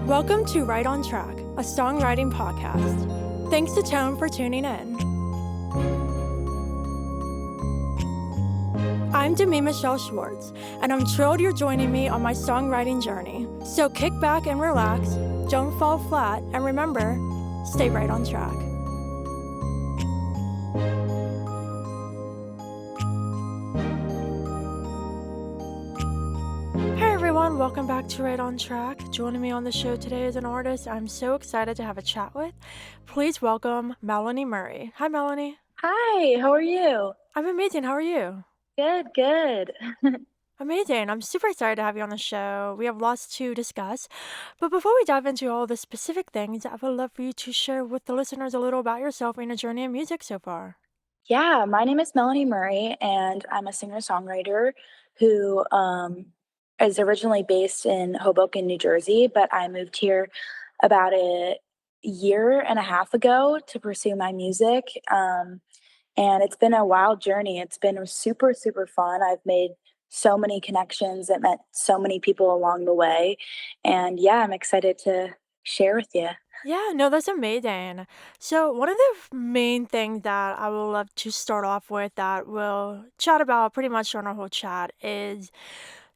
Welcome to Right on Track, a songwriting podcast. Thanks to Tone for tuning in. I'm Demi Michelle Schwartz, and I'm thrilled you're joining me on my songwriting journey. So kick back and relax, don't fall flat, and remember, stay right on track. Hey everyone, welcome back to Right on Track. Joining me on the show today is an artist I'm so excited to have a chat with. Please welcome Melanie Murray. Hi Melanie. Hi, how are you? I'm amazing, how are you? Good, good. Amazing. I'm super excited to have you on the show. We have lots to discuss. But before we dive into all the specific things, I would love for you to share with the listeners a little about yourself and your journey in music so far. Yeah, my name is Melanie Murray, and I'm a singer-songwriter who is originally based in Hoboken, New Jersey, but I moved here about a year and a half ago to pursue my music. And it's been a wild journey. It's been super, super fun. I've made so many connections that met so many people along the way. And yeah, I'm excited to share with you. Yeah, no, that's amazing. So, one of the main things that I would love to start off with that we'll chat about pretty much on our whole chat is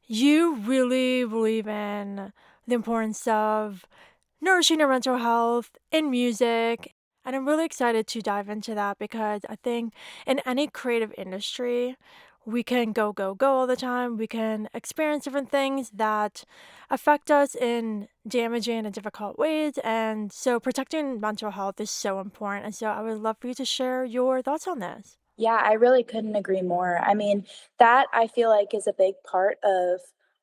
you really believe in the importance of nourishing your mental health in music. And I'm really excited to dive into that because I think in any creative industry, we can go all the time. We can experience different things that affect us in damaging and difficult ways. And so protecting mental health is so important. And so I would love for you to share your thoughts on this. Yeah, I really couldn't agree more. I mean, that I feel like is a big part of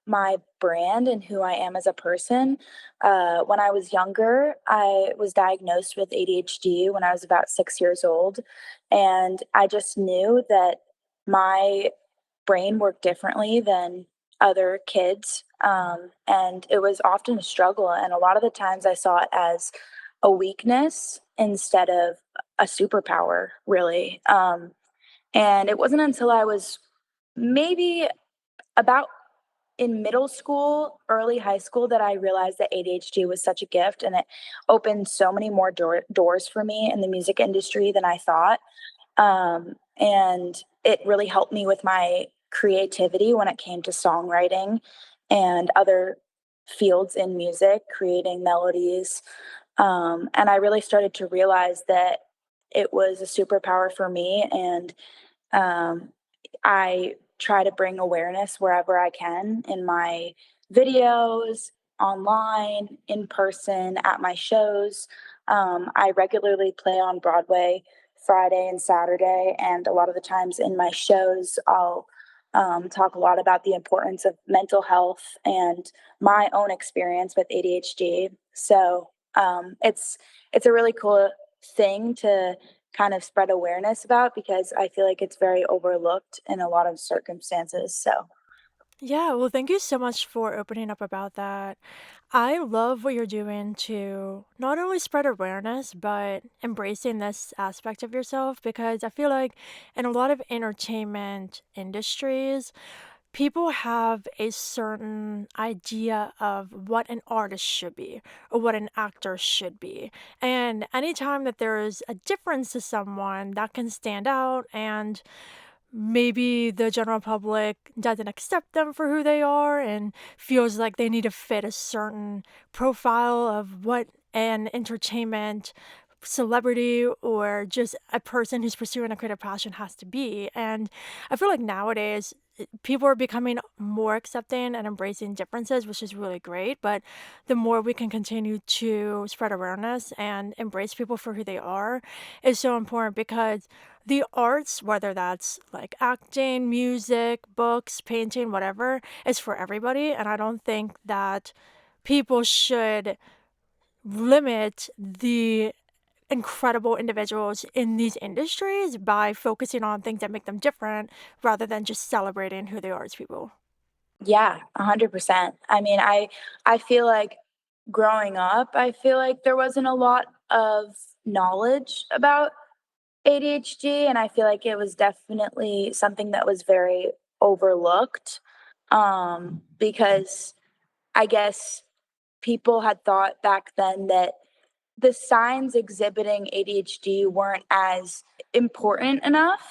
my brand and who I am as a person. When I was younger, I was diagnosed with ADHD when I was about 6 years old. And I just knew that my brain worked differently than other kids. And it was often a struggle. And a lot of the times I saw it as a weakness instead of a superpower, really. And it wasn't until I was maybe about in middle school, early high school, that I realized that ADHD was such a gift and it opened so many more doors for me in the music industry than I thought. And it really helped me with my creativity when it came to songwriting and other fields in music, creating melodies. And I really started to realize that it was a superpower for me. And um, I try to bring awareness wherever I can in my videos, online, in person, at my shows. I regularly play on Broadway Friday and Saturday, and a lot of the times in my shows, I'll talk a lot about the importance of mental health and my own experience with ADHD. So it's a really cool thing to kind of spread awareness about because I feel like it's very overlooked in a lot of circumstances. So, Yeah, well, thank you so much for opening up about that. I love what you're doing to not only spread awareness, but embracing this aspect of yourself because I feel like in a lot of entertainment industries, people have a certain idea of what an artist should be or what an actor should be. And anytime that there is a difference to someone, that can stand out and maybe the general public doesn't accept them for who they are and feels like they need to fit a certain profile of what an entertainment celebrity or just a person who's pursuing a creative passion has to be. And I feel like nowadays people are becoming more accepting and embracing differences, which is really great. But the more we can continue to spread awareness and embrace people for who they are is so important because the arts, whether that's like acting, music, books, painting, whatever, is for everybody. And I don't think that people should limit the incredible individuals in these industries by focusing on things that make them different rather than just celebrating who they are as people. yeah, 100%. I mean, I feel like growing up, I feel like there wasn't a lot of knowledge about ADHD, and I feel like it was definitely something that was very overlooked because I guess people had thought back then that the signs exhibiting ADHD weren't as important enough.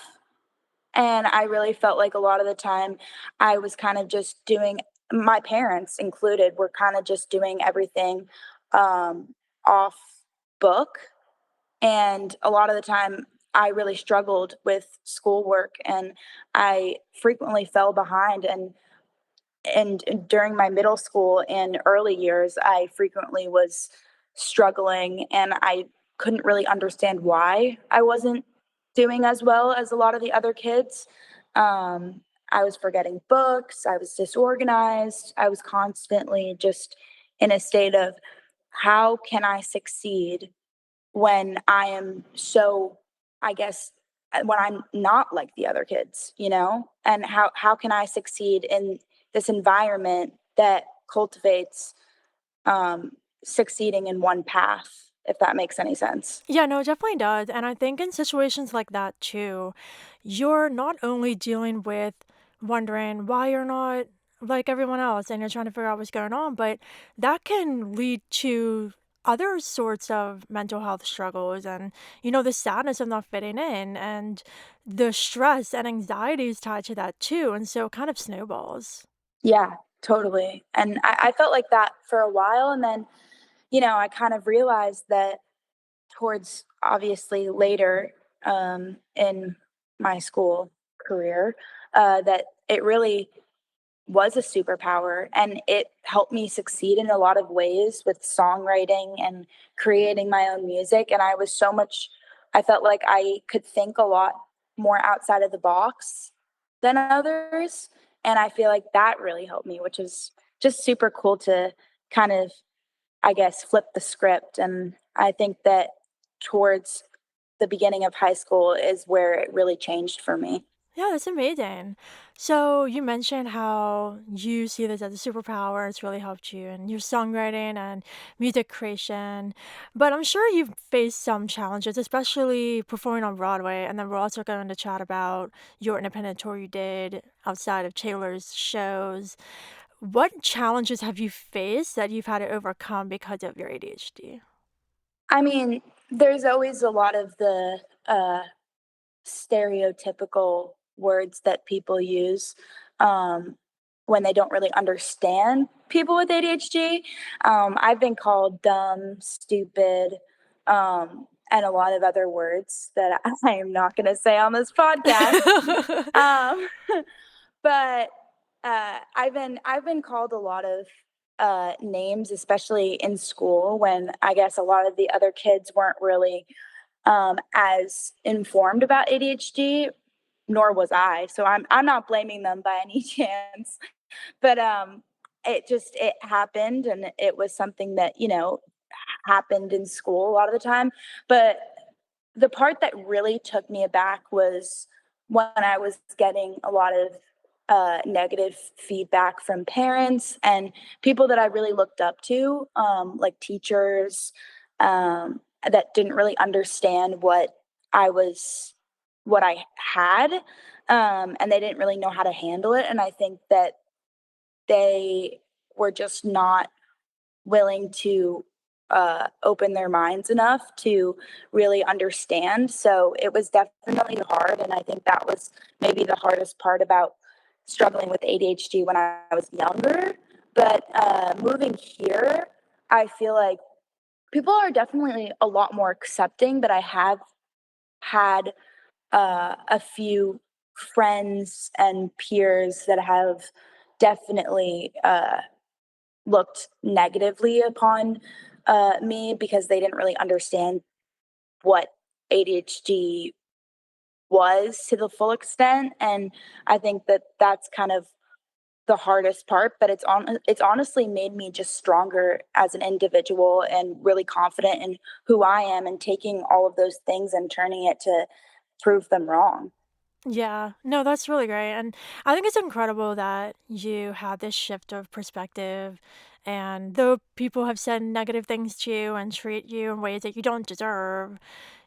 And I really felt like a lot of the time I was kind of just doing, my parents included, were kind of just doing everything off book. And a lot of the time I really struggled with schoolwork and I frequently fell behind. And during my middle school and early years, I frequently was struggling and I couldn't really understand why I wasn't doing as well as a lot of the other kids. Um, I was forgetting books, I was disorganized, I was constantly just in a state of how can I succeed when I am so, I guess, when I'm not like the other kids, you know? And how can I succeed in this environment that cultivates um, succeeding in one path, if that makes any sense? Yeah, no, it definitely does. And I think in situations like that too, you're not only dealing with wondering why you're not like everyone else and you're trying to figure out what's going on, but that can lead to other sorts of mental health struggles and, the sadness of not fitting in and the stress and anxieties tied to that too. And so it kind of snowballs. Yeah, totally. And I felt like that for a while. And then, I kind of realized that towards obviously later in my school career, that it really was a superpower and it helped me succeed in a lot of ways with songwriting and creating my own music. And I felt like I could think a lot more outside of the box than others. And I feel like that really helped me, which is just super cool to kind of, I guess, flip the script. And I think that towards the beginning of high school is where it really changed for me. Yeah, that's amazing. So you mentioned how you see this as a superpower. It's really helped you in your songwriting and music creation. But I'm sure you've faced some challenges, especially performing on Broadway. And then we're also going to chat about your independent tour you did outside of Taylor's shows. What challenges have you faced that you've had to overcome because of your ADHD? I mean, there's always a lot of the stereotypical words that people use um, when they don't really understand people with ADHD. I've been called dumb, stupid, and a lot of other words that I am not going to say on this podcast. Um, but I've been called a lot of names, especially in school, when I guess a lot of the other kids weren't really as informed about ADHD, nor was I. So I'm not blaming them by any chance. But it happened, and it was something that happened in school a lot of the time. But the part that really took me aback was when I was getting a lot of negative feedback from parents and people that I really looked up to, like teachers, that didn't really understand I was, what I had, and they didn't really know how to handle it. And I think that they were just not willing to open their minds enough to really understand. So it was definitely hard. And I think that was maybe the hardest part about struggling with ADHD when I was younger. But moving here, I feel like people are definitely a lot more accepting, but I have had a few friends and peers that have definitely looked negatively upon me because they didn't really understand what ADHD was to the full extent. And I think that that's kind of the hardest part, but it's honestly made me just stronger as an individual and really confident in who I am and taking all of those things and turning it to prove them wrong. Yeah, no, that's really great. And I think it's incredible that you had this shift of perspective. And though people have said negative things to you and treat you in ways that you don't deserve,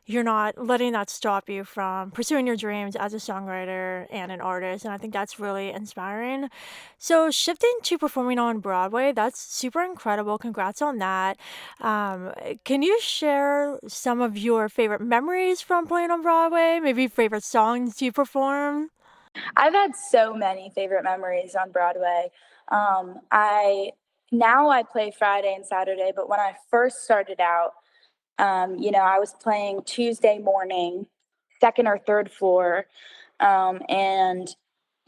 you're not letting that stop you from pursuing your dreams as a songwriter and an artist, and I think that's really inspiring. So, shifting to performing on Broadway, that's super incredible. Congrats on that. Can you share some of your favorite memories from playing on Broadway? Maybe favorite songs you performed? I've had so many favorite memories on Broadway. I Now I play Friday and Saturday, but when I first started out, I was playing Tuesday morning, second or third floor, and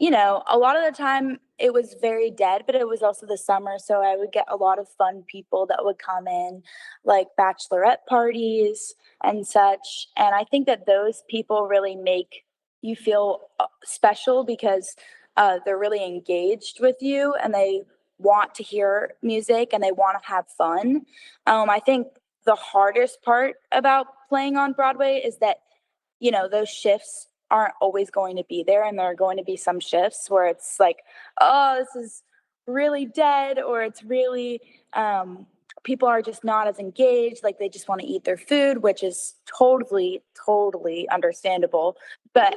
a lot of the time it was very dead, but it was also the summer, so I would get a lot of fun people that would come in, like bachelorette parties and such. And I think that those people really make you feel special because they're really engaged with you and they want to hear music and they want to have fun. I think the hardest part about playing on Broadway is that those shifts aren't always going to be there. And there are going to be some shifts where it's like, oh, this is really dead, or it's really, people are just not as engaged. Like they just want to eat their food, which is totally, totally understandable. But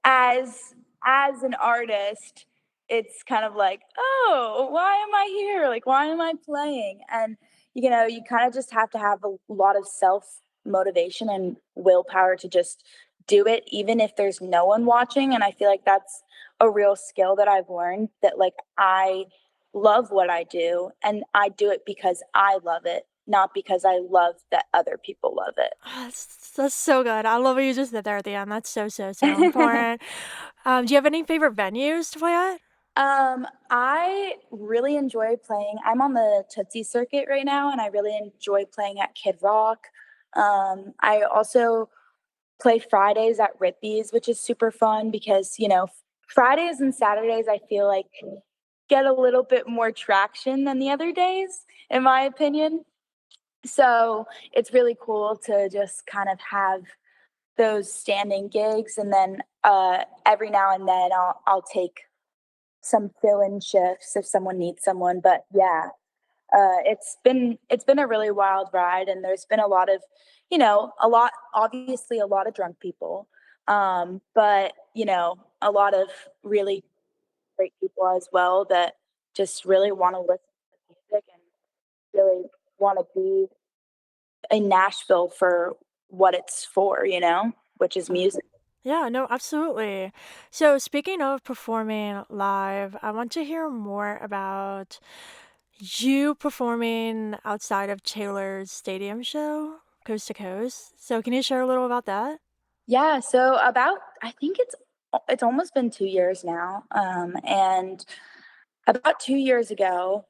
as an artist, it's kind of like, oh, why am I here? Like, why am I playing? And you kind of just have to have a lot of self motivation and willpower to just do it even if there's no one watching. And I feel like that's a real skill that I've learned, that like I love what I do and I do it because I love it, not because I love that other people love That's so good. I love what you just did there at the end. That's so, so, so it. important. Do you have any favorite venues to play at? I really enjoy playing. I'm on the Tootsie circuit right now, and I really enjoy playing at Kid Rock. I also play Fridays at Rippy's, which is super fun because, Fridays and Saturdays I feel like get a little bit more traction than the other days, in my opinion. So it's really cool to just kind of have those standing gigs, and then every now and then I'll take some fill-in shifts if someone needs someone. But yeah, it's been a really wild ride, and there's been a lot of, obviously a lot of drunk people, but a lot of really great people as well that just really want to listen to music and really want to be in Nashville for what it's for, which is music. Yeah, no, absolutely. So, speaking of performing live, I want to hear more about you performing outside of Taylor's stadium show, Coast to Coast. So, can you share a little about that? Yeah, so about I think it's almost been 2 years now, and about 2 years ago,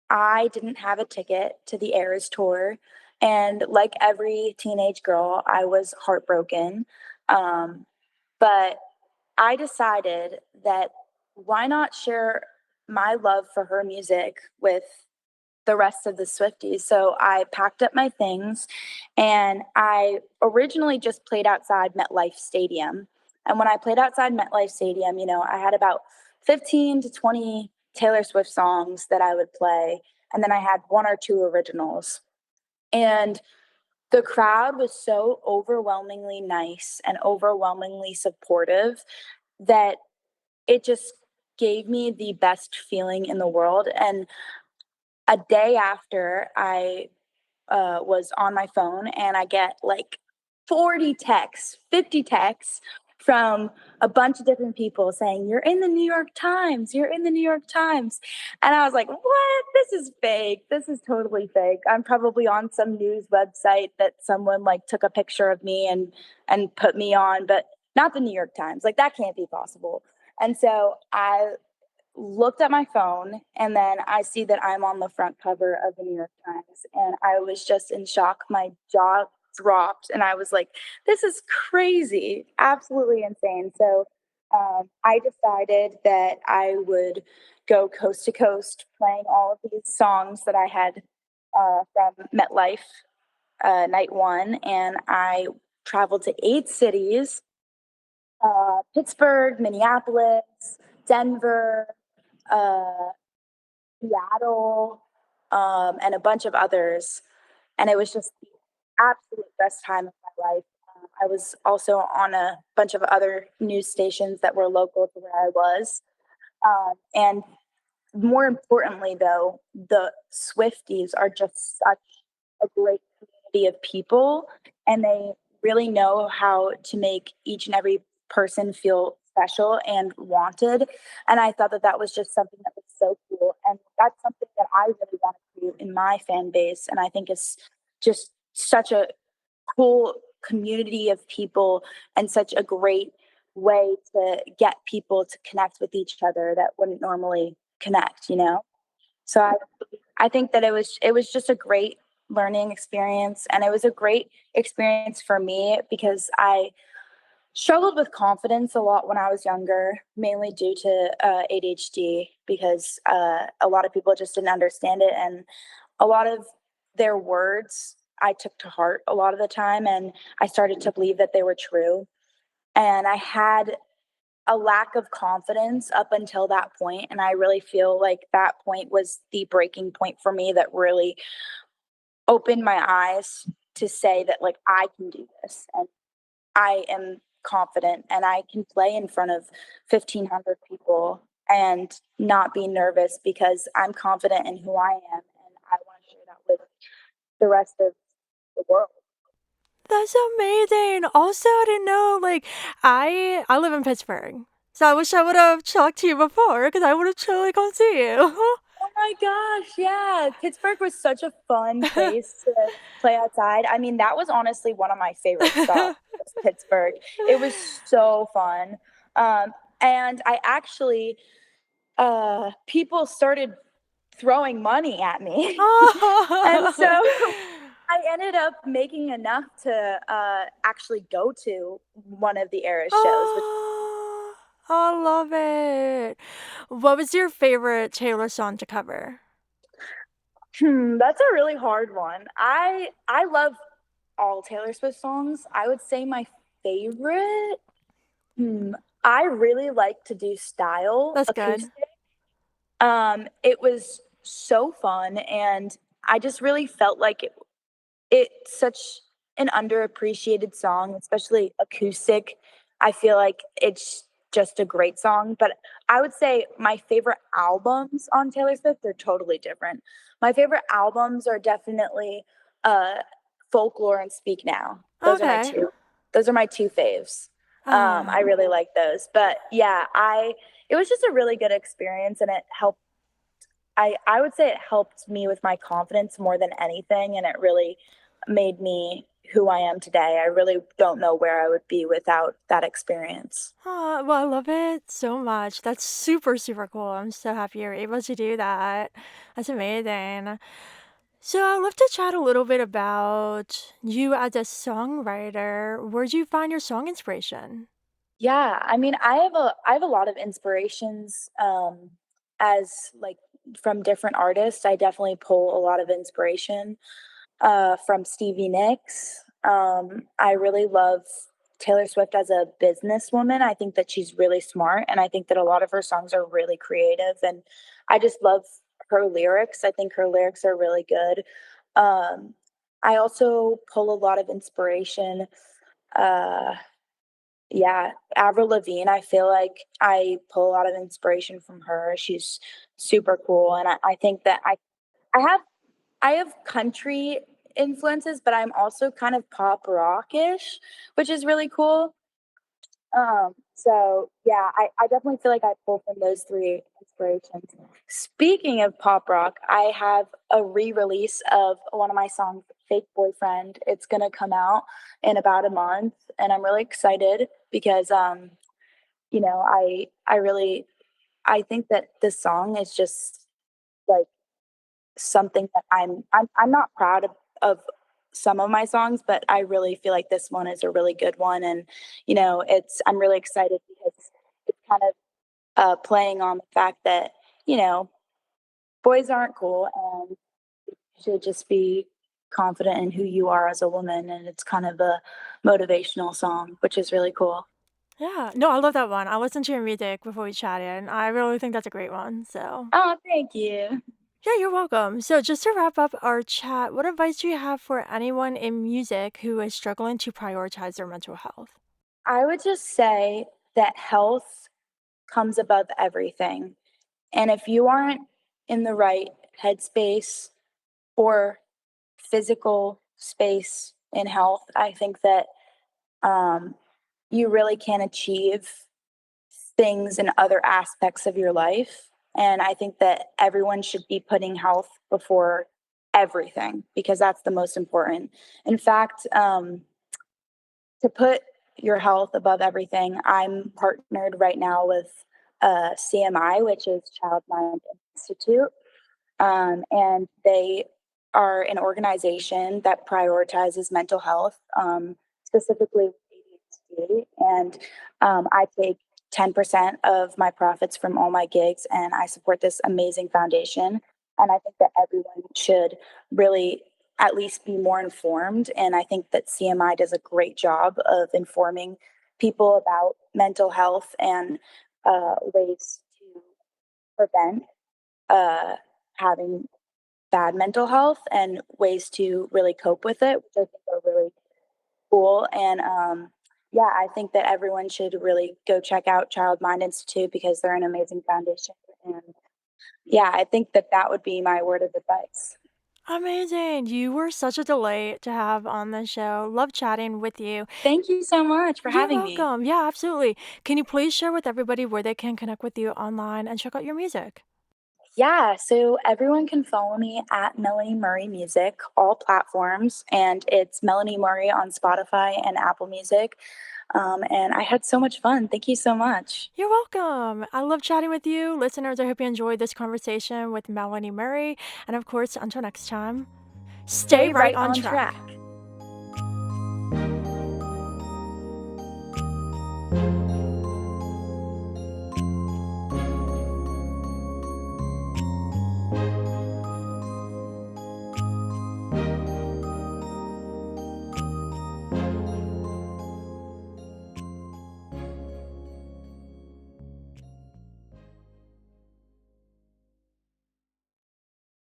I didn't have a ticket to the Eras tour, and like every teenage girl, I was heartbroken, but I decided that why not share my love for her music with the rest of the Swifties. So I packed up my things and I originally just played outside MetLife Stadium. And when I played outside MetLife Stadium, I had about 15 to 20 Taylor Swift songs that I would play. And then I had one or two originals. And the crowd was so overwhelmingly nice and overwhelmingly supportive that it just gave me the best feeling in the world. And a day after, I was on my phone and I get like 40 texts, 50 texts from a bunch of different people saying, "You're in the New York Times, you're in the New York Times." And I was like, what? This is fake. This is totally fake. I'm probably on some news website that someone like took a picture of me and put me on, but not the New York Times. Like that can't be possible. And so I looked at my phone and then I see that I'm on the front cover of the New York Times, and I was just in shock. My jaw dropped and I was like, this is crazy, absolutely insane. So I decided that I would go coast to coast playing all of these songs that I had from MetLife night one. And I traveled to 8 cities: Pittsburgh, Minneapolis, Denver, uh, Seattle, and a bunch of others. And it was just the absolute best time of my life. I was also on a bunch of other news stations that were local to where I was. And more importantly, though, the Swifties are just such a great community of people, and they really know how to make each and every person feel special and wanted. And I thought that that was just something that was so cool. And that's something that I really want to do in my fan base. And I think it's just such a cool community of people and such a great way to get people to connect with each other that wouldn't normally connect, you know? So I think that it was just a great learning experience, and it was a great experience for me because I struggled with confidence a lot when I was younger, mainly due to ADHD because a lot of people just didn't understand it, and a lot of their words I took to heart a lot of the time, and I started to believe that they were true. And I had a lack of confidence up until that point, and I really feel like that point was the breaking point for me that really opened my eyes to say that, like, I can do this, and I am confident, and I can play in front of 1,500 people and not be nervous because I'm confident in who I am, and I wanna share that with the rest of the world. That's amazing. Also, I didn't know, like, I live in Pittsburgh. So I wish I would have talked to you before because I would have totally come see you. Oh my gosh, yeah. Pittsburgh was such a fun place to play outside. I mean, that was honestly one of my favorite stops was Pittsburgh. It was so fun. Um, and I actually people started throwing money at me. And so Oh. I ended up making enough to actually go to one of the Eras shows, which Oh, I love it. What was your favorite Taylor song to cover? that's a really hard one. I love all Taylor Swift songs. I would say my favorite, hmm, I really like to do Style That's good. acoustic. It was so fun, and I just really felt like it's such an underappreciated song, especially acoustic. I feel like it's just a great song, but I would say my favorite albums on Taylor Swift are totally different. My favorite albums are definitely uh Folklore and Speak Now. Those are my Okay. 2. Those are my 2 faves. I Ah. really like those. But yeah, I it was just a really good experience and it helped I would say it helped me with my confidence more than anything, and it really made me who I am today. I really don't know where I would be without that experience. Well, I love it so much. That's super, super cool. I'm so happy you're able to do that. That's amazing. So I'd love to chat a little bit about you as a songwriter. Where'd you find your song inspiration? Yeah, I mean, I have a lot of inspirations as like from different artists. I definitely pull a lot of inspiration from Stevie Nicks. I really love Taylor Swift as a businesswoman. I think that she's really smart, and I think that a lot of her songs are really creative. And I just love her lyrics. I think her lyrics are really good. Um, I also pull a lot of inspiration. Uh, yeah, Avril Lavigne. I feel like I pull a lot of inspiration from her. She's super cool, and I think that I have I have country influences, but I'm also kind of pop rockish, which is really cool. So yeah, I definitely feel like I pull from those 3 inspirations. Speaking of pop rock, I have a re-release of one of my songs, Fake Boyfriend. It's gonna come out in about a month, and I'm really excited because you know, I really I think that this song is just like something that I'm not proud of some of my songs, but I really feel like this one is a really good one, and, you know, it's I'm really excited because it's kind of, playing on the fact that, you know, boys aren't cool, and you should just be confident in who you are as a woman, and it's kind of a motivational song, which is really cool. Yeah, no, I love that one. I listened to your music before we chatted, and I really think that's a great one. So, Oh, thank you. Yeah, you're welcome. So, just to wrap up our chat, what advice do you have for anyone in music who is struggling to prioritize their mental health? I would just say that health comes above everything. And if you aren't in the right headspace or physical space in health, I think that um, you really can achieve things in other aspects of your life. And I think that everyone should be putting health before everything because that's the most important. In fact, to put your health above everything, I'm partnered right now with CMI, which is Child Mind Institute, and they are an organization that prioritizes mental health, specifically with ADHD. And I take 10% of my profits from all my gigs, and I support this amazing foundation. And I think that everyone should really at least be more informed. And I think that CMI does a great job of informing people about mental health and ways to prevent uh, having bad mental health and ways to really cope with it, which I think are really cool. And yeah, I think that everyone should really go check out Child Mind Institute because they're an amazing foundation. And yeah, I think that that would be my word of advice. Amazing. You were such a delight to have on the show. Love chatting with you. Thank you so much for You're having me. welcome. Yeah, absolutely. Can you please share with everybody where they can connect with you online and check out your music? Yeah, so everyone can follow me at Melanie Murray Music, all platforms, and it's Melanie Murray on Spotify and Apple Music. And I had so much fun. Thank you so much. You're welcome. I love chatting with you. Listeners, I hope you enjoyed this conversation with Melanie Murray. And of course, until next time, stay Stay right right on on track. track.